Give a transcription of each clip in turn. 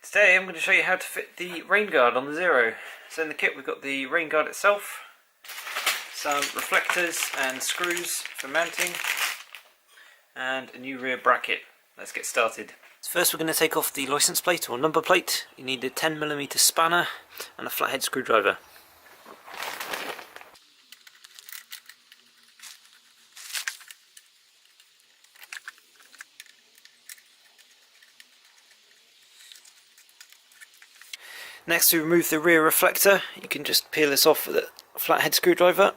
Today I'm going to show you how to fit the rain guard on the Zero. So in the kit we've got the rain guard itself, some reflectors and screws for mounting, and a new rear bracket. Let's get started. So first we're going to take off the license plate or number plate. You need a 10mm spanner and a flathead screwdriver. Next, to remove the rear reflector, you can just peel this off with a flathead screwdriver.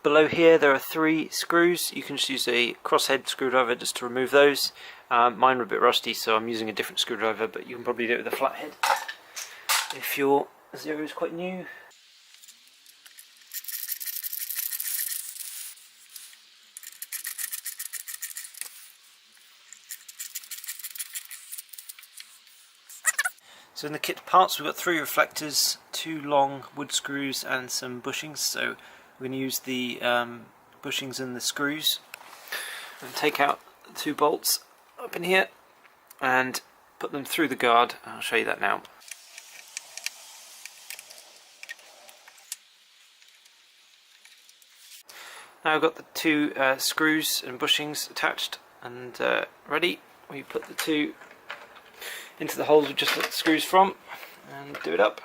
Below here there are 3 screws. You can just use a crosshead screwdriver just to remove those. Mine were a bit rusty, so I'm using a different screwdriver, but you can probably do it with a flathead if your Zero is quite new. So in the kit parts we've got 3 reflectors, 2 long wood screws and some bushings. So we're going to use the bushings and the screws and take out the 2 bolts up in here and put them through the guard. I'll show you that now. Now I've got the 2 screws and bushings attached and ready. We put the 2 into the holes we just got the screws from and do it up.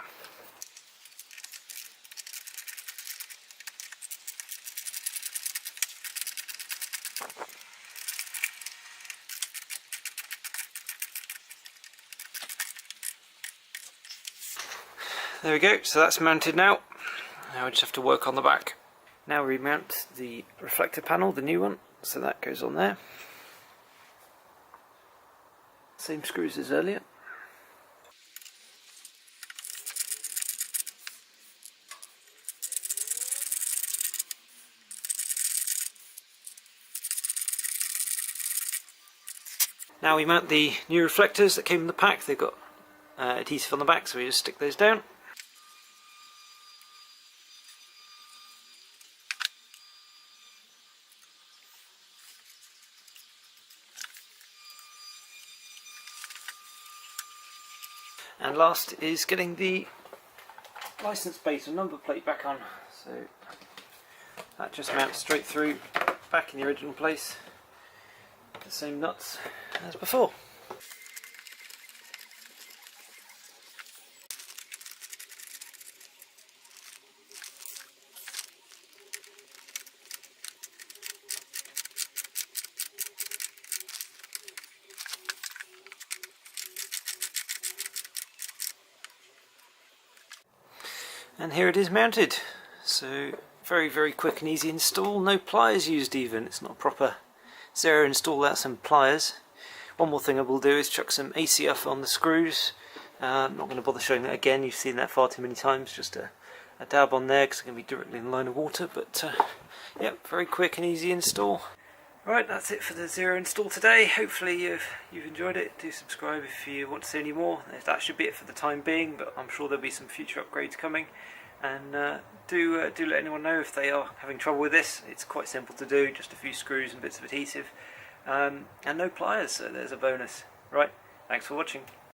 There we go, so that's mounted now. Now we just have to work on the back. Now we mount the reflector panel, the new one, so that goes on there. Same screws as earlier. Now we mount the new reflectors that came in the pack. They've got adhesive on the back, so we just stick those down. And last is getting the license plate or number plate back on. So that just mounts straight through, back in the original place. The same nuts as before. And here it is mounted. So very quick and easy install, no pliers used even. It's not a proper Zero install without some pliers. One more thing I will do is chuck some ACF on the screws. I'm not going to bother showing that again, you've seen that far too many times. Just a dab on there because it's going to be directly in the line of water. But yeah, very quick and easy install. Right, that's it for the Zero install today. Hopefully you've enjoyed it. Do subscribe if you want to see any more. That should be it for the time being, but I'm sure there'll be some future upgrades coming. And do let anyone know if they are having trouble with this. It's quite simple to do, just a few screws and bits of adhesive, and no pliers, so there's a bonus. Right, thanks for watching.